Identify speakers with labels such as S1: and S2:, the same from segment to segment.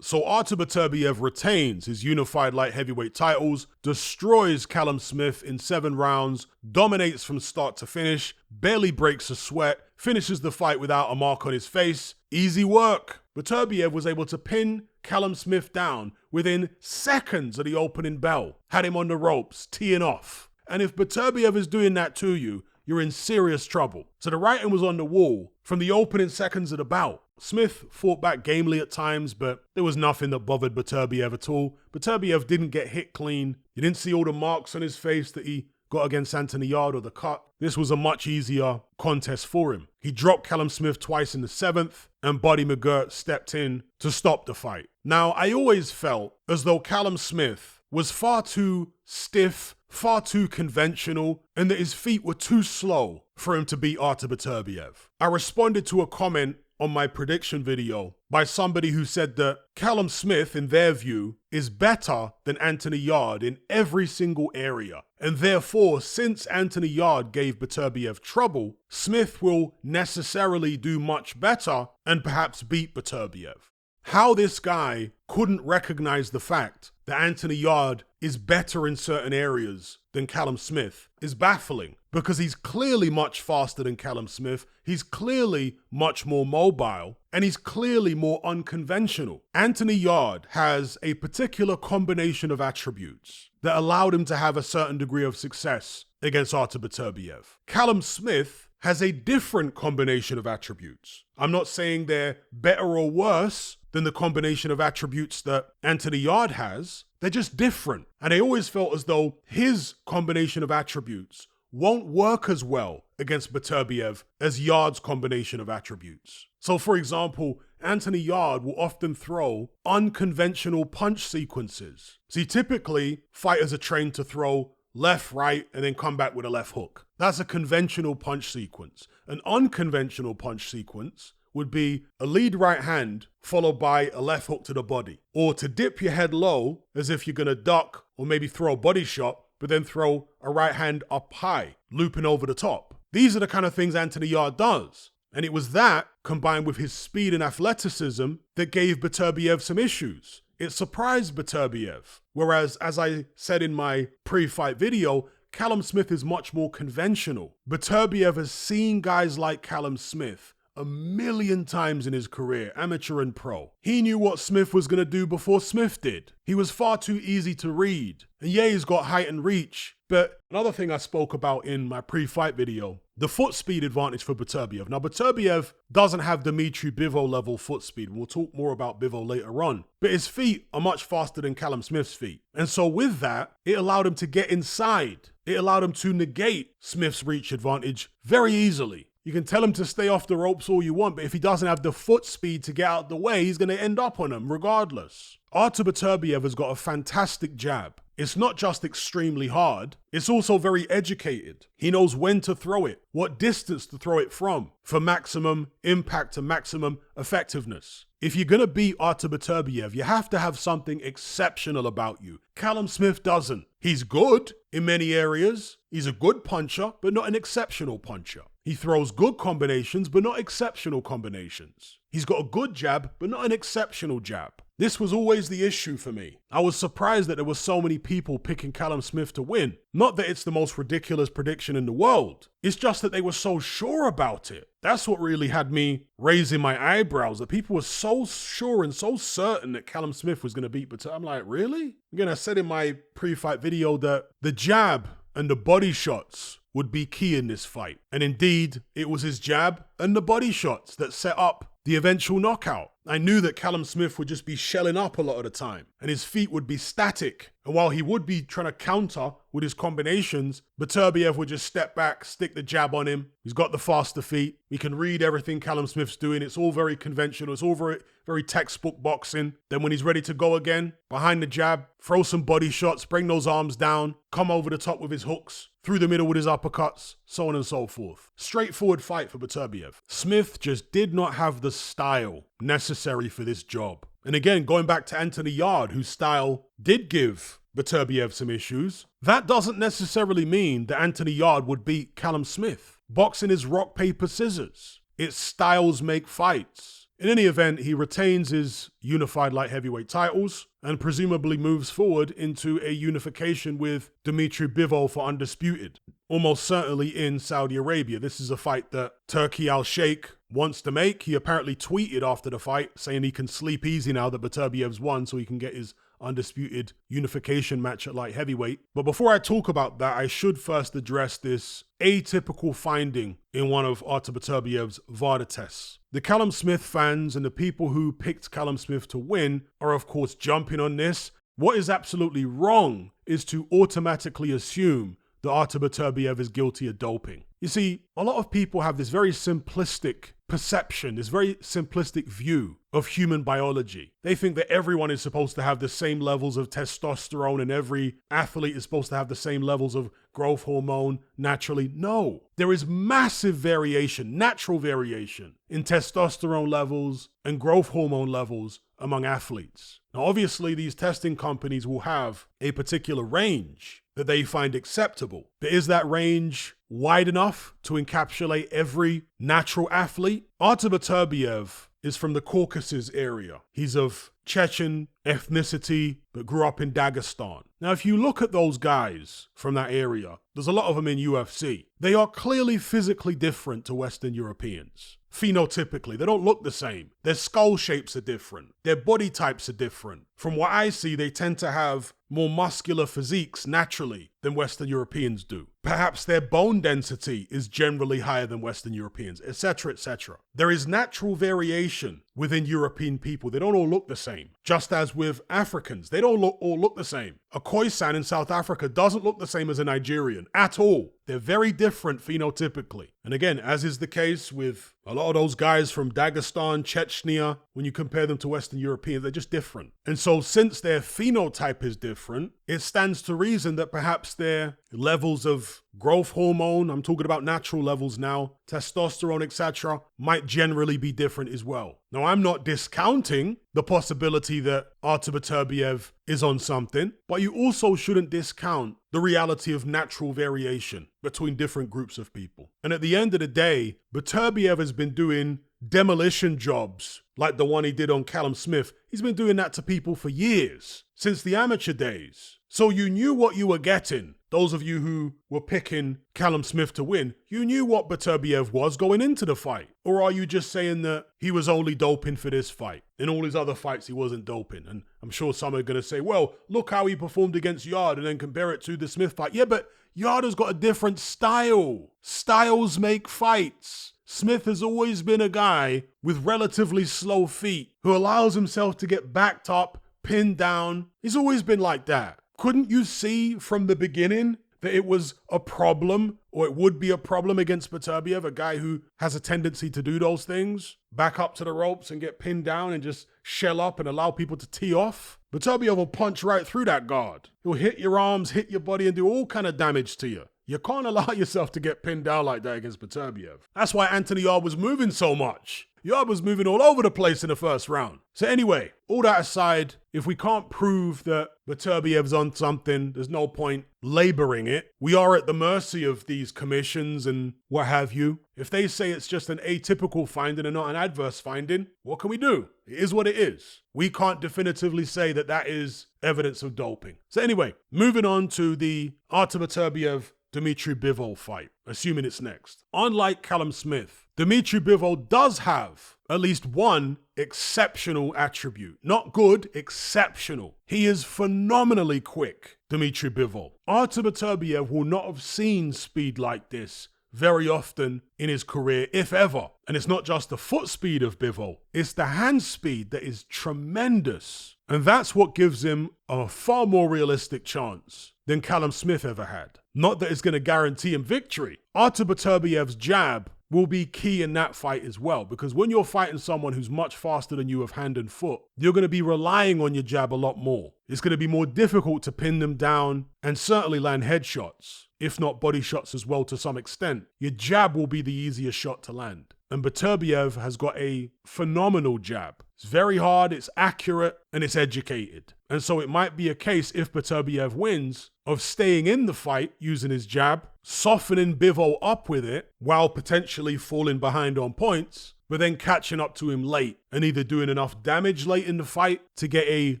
S1: So Artur Beterbiev retains his unified light heavyweight titles, destroys Callum Smith in 7 rounds, dominates from start to finish, barely breaks a sweat, finishes the fight without a mark on his face. Easy work. Beterbiev was able to pin Callum Smith down within seconds of the opening bell, had him on the ropes, teeing off. And if Beterbiev is doing that to you, you're in serious trouble. So the writing was on the wall from the opening seconds of the bout. Smith fought back gamely at times, but there was nothing that bothered Beterbiev at all. Beterbiev didn't get hit clean. You didn't see all the marks on his face that he got against Anthony Yarde or the cut. This was a much easier contest for him. He dropped Callum Smith twice in the 7th, and Buddy McGirt stepped in to stop the fight. Now, I always felt as though Callum Smith was far too stiff, far too conventional, and that his feet were too slow for him to beat Artur Beterbiev. I responded to a comment on my prediction video by somebody who said that Callum Smith, in their view, is better than Anthony Yarde in every single area. And therefore, since Anthony Yarde gave Beterbiev trouble, Smith will necessarily do much better and perhaps beat Beterbiev. How this guy couldn't recognize the fact that Anthony Yarde is better in certain areas than Callum Smith is baffling, because he's clearly much faster than Callum Smith, he's clearly much more mobile, and he's clearly more unconventional. Anthony Yarde has a particular combination of attributes that allowed him to have a certain degree of success against Artur Beterbiev. Callum Smith has a different combination of attributes. I'm not saying they're better or worse than the combination of attributes that Anthony Yarde has. They're just different. And I always felt as though his combination of attributes won't work as well against Beterbiev as Yarde's combination of attributes. So for example, Anthony Yarde will often throw unconventional punch sequences. See, typically fighters are trained to throw left, right, and then come back with a left hook. That's a conventional punch sequence. An unconventional punch sequence would be a lead right hand followed by a left hook to the body. Or to dip your head low as if you're gonna duck or maybe throw a body shot, but then throw a right hand up high, looping over the top. These are the kind of things Anthony Yarde does. And it was that, combined with his speed and athleticism, that gave Beterbiev some issues. It surprised Beterbiev. Whereas, as I said in my pre-fight video, Callum Smith is much more conventional. Beterbiev has seen guys like Callum Smith a million times in his career, amateur and pro. He knew what Smith was going to do before Smith did. He was far too easy to read. And yeah, he's got height and reach. But another thing I spoke about in my pre-fight video, the foot speed advantage for Beterbiev. Now, Beterbiev doesn't have Dimitri Bivol level foot speed. We'll talk more about Bivol later on. But his feet are much faster than Callum Smith's feet. And so with that, it allowed him to get inside. It allowed him to negate Smith's reach advantage very easily. You can tell him to stay off the ropes all you want, but if he doesn't have the foot speed to get out the way, he's going to end up on him regardless. Artur Beterbiev has got a fantastic jab. It's not just extremely hard, it's also very educated. He knows when to throw it, what distance to throw it from, for maximum impact and maximum effectiveness. If you're going to beat Artur Beterbiev, you have to have something exceptional about you. Callum Smith doesn't. He's good in many areas. He's a good puncher, but not an exceptional puncher. He throws good combinations, but not exceptional combinations. He's got a good jab, but not an exceptional jab. This was always the issue for me. I was surprised that there were so many people picking Callum Smith to win. Not that it's the most ridiculous prediction in the world. It's just that they were so sure about it. That's what really had me raising my eyebrows, that people were so sure and so certain that Callum Smith was going to beat Beterbiev. I'm like, really? Again, I said in my pre-fight video that the jab and the body shots would be key in this fight. And indeed, it was his jab and the body shots that set up the eventual knockout. I knew that Callum Smith would just be shelling up a lot of the time and his feet would be static. And while he would be trying to counter with his combinations, Beterbiev would just step back, stick the jab on him. He's got the faster feet. He can read everything Callum Smith's doing. It's all very conventional. It's all very textbook boxing. Then when he's ready to go again, behind the jab, throw some body shots, bring those arms down, come over the top with his hooks, through the middle with his uppercuts, so on and so forth. Straightforward fight for Beterbiev. Smith just did not have the style necessary for this job. And again, going back to Anthony Yarde, whose style did give Beterbiev some issues, that doesn't necessarily mean that Anthony Yarde would beat Callum Smith. Boxing is rock, paper, scissors. Its styles make fights. In any event, he retains his unified light heavyweight titles and presumably moves forward into a unification with Dmitry Bivol for undisputed, almost certainly in Saudi Arabia. This is a fight that Turki Al-Sheikh wants to make. He apparently tweeted after the fight saying he can sleep easy now that Beterbiev's won so he can get his undisputed unification match at light heavyweight. But before I talk about that, I should first address this atypical finding in one of Artur Beterbiev's VADA tests. The Callum Smith fans and the people who picked Callum Smith to win are of course jumping on this. What is absolutely wrong is to automatically assume that Artur Beterbiev is guilty of doping. You see, a lot of people have this very simplistic perception, this very simplistic view of human biology. They think that everyone is supposed to have the same levels of testosterone and every athlete is supposed to have the same levels of growth hormone naturally. No, there is massive variation, natural variation in testosterone levels and growth hormone levels among athletes. Now, obviously, these testing companies will have a particular range that they find acceptable. But is that range wide enough to encapsulate every natural athlete? Artur Beterbiev is from the Caucasus area. He's of Chechen ethnicity, but grew up in Dagestan. Now, if you look at those guys from that area, there's a lot of them in UFC. They are clearly physically different to Western Europeans. Phenotypically, they don't look the same. Their skull shapes are different. Their body types are different. From what I see, they tend to have more muscular physiques naturally than Western Europeans do. Perhaps their bone density is generally higher than Western Europeans, etc., etc. There is natural variation within European people. They don't all look the same. Just as with Africans, they don't all look the same. A Khoisan in South Africa doesn't look the same as a Nigerian at all. They're very different phenotypically. And again, as is the case with a lot of those guys from Dagestan, Chechnya, when you compare them to Western Europeans, they're just different. And so since their phenotype is different, it stands to reason that perhaps their levels of growth hormone, I'm talking about natural levels now, testosterone, etc., might generally be different as well. Now, I'm not discounting the possibility that Artur Beterbiev is on something, but you also shouldn't discount the reality of natural variation between different groups of people. And at the end of the day, Beterbiev has been doing demolition jobs like the one he did on Callum Smith. He's been doing that to people for years, since the amateur days. So you knew what you were getting. Those of you who were picking Callum Smith to win, you knew what Beterbiev was going into the fight. Or are you just saying that he was only doping for this fight? In all his other fights, he wasn't doping. And I'm sure some are going to say, well, look how he performed against Yard and then compare it to the Smith fight. Yeah, but Yard has got a different style. Styles make fights. Smith has always been a guy with relatively slow feet who allows himself to get backed up, pinned down. He's always been like that. Couldn't you see from the beginning that it was a problem, or it would be a problem against Beterbiev, a guy who has a tendency to do those things? Back up to the ropes and get pinned down and just shell up and allow people to tee off? Beterbiev will punch right through that guard. He'll hit your arms, hit your body, and do all kind of damage to you. You can't allow yourself to get pinned down like that against Beterbiev. That's why Anthony Yard was moving so much. Yard was moving all over the place in the first round. So anyway, all that aside, if we can't prove that Beterbiev's on something, there's no point laboring it. We are at the mercy of these commissions and what have you. If they say it's just an atypical finding and not an adverse finding, what can we do? It is what it is. We can't definitively say that that is evidence of doping. So anyway, moving on to the Artur Beterbiev Dmitry Bivol fight, assuming it's next. Unlike Callum Smith, Dmitry Bivol does have at least one exceptional attribute. Not good, exceptional. He is phenomenally quick, Dmitry Bivol. Artur Beterbiev will not have seen speed like this very often in his career, if ever. And it's not just the foot speed of Bivol, it's the hand speed that is tremendous. And that's what gives him a far more realistic chance than Callum Smith ever had. Not that it's going to guarantee him victory. Artur Beterbiev's jab will be key in that fight as well, because when you're fighting someone who's much faster than you with hand and foot, you're going to be relying on your jab a lot more. It's going to be more difficult to pin them down and certainly land headshots, if not body shots as well to some extent. Your jab will be the easiest shot to land. And Beterbiev has got a phenomenal jab. It's very hard, it's accurate, and it's educated. And so it might be a case, if Beterbiev wins, of staying in the fight using his jab, softening Bivol up with it while potentially falling behind on points, but then catching up to him late and either doing enough damage late in the fight to get a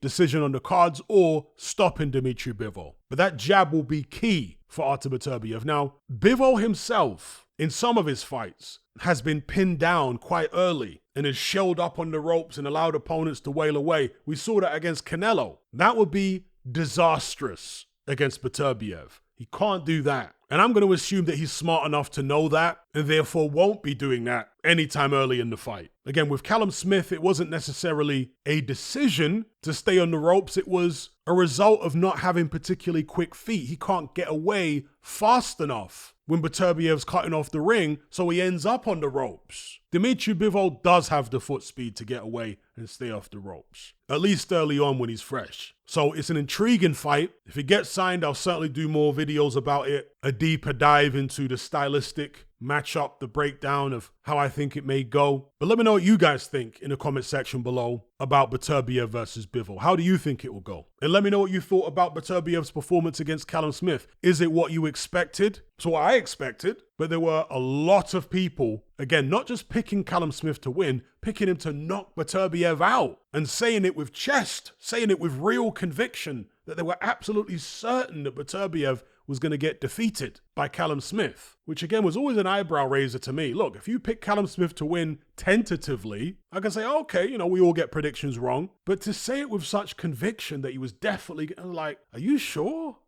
S1: decision on the cards or stopping Dmitry Bivol. But that jab will be key for Artur Beterbiev. Now, Bivol himself, in some of his fights, has been pinned down quite early and has shelled up on the ropes and allowed opponents to wail away. We saw that against Canelo. That would be disastrous against Beterbiev. He can't do that. And I'm going to assume that he's smart enough to know that and therefore won't be doing that anytime early in the fight. Again, with Callum Smith, it wasn't necessarily a decision to stay on the ropes. It was a result of not having particularly quick feet. He can't get away fast enough when Beterbiev's cutting off the ring, so he ends up on the ropes. Dmitry Bivol does have the foot speed to get away and stay off the ropes, at least early on when he's fresh. So it's an intriguing fight. If it gets signed, I'll certainly do more videos about it, a deeper dive into the stylistic matchup, the breakdown of how I think it may go. But let me know what you guys think in the comment section below about Beterbiev versus Bivol. How do you think it will go? And let me know what you thought about Beterbiev's performance against Callum Smith. Is it what you expected? It's what I expected, but there were a lot of people, again, not just picking Callum Smith to win, picking him to knock Beterbiev out and saying it with chest, saying it with real conviction that they were absolutely certain that Beterbiev was going to get defeated by Callum Smith, which again was always an eyebrow raiser to me. Look, if you pick Callum Smith to win tentatively, I can say, okay, you know, we all get predictions wrong. But to say it with such conviction that he was definitely like, are you sure?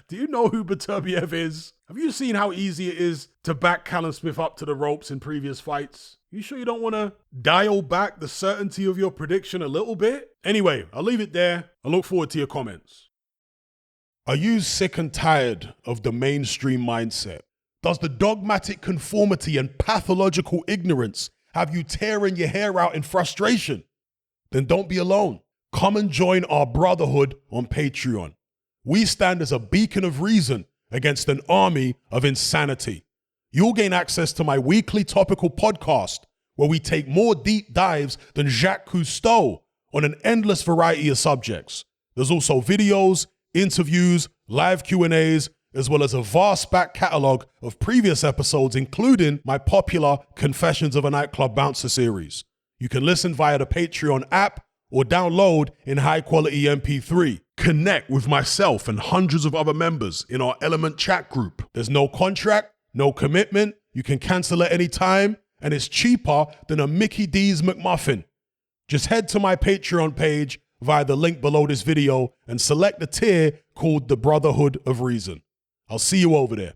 S1: Do you know who Beterbiev is? Have you seen how easy it is to back Callum Smith up to the ropes in previous fights? You sure you don't want to dial back the certainty of your prediction a little bit? Anyway, I'll leave it there. I look forward to your comments. Are you sick and tired of the mainstream mindset? Does the dogmatic conformity and pathological ignorance have you tearing your hair out in frustration? Then don't be alone. Come and join our brotherhood on Patreon. We stand as a beacon of reason against an army of insanity. You'll gain access to my weekly topical podcast where we take more deep dives than Jacques Cousteau on an endless variety of subjects. There's also videos, interviews, live Q&As, as well as a vast back catalogue of previous episodes, including my popular Confessions of a Nightclub Bouncer series. You can listen via the Patreon app or download in high-quality MP3. Connect with myself and hundreds of other members in our Element chat group. There's no contract, no commitment, you can cancel at any time, and it's cheaper than a Mickey D's McMuffin. Just head to my Patreon page via the link below this video and select the tier called the Brotherhood of Reason. I'll see you over there.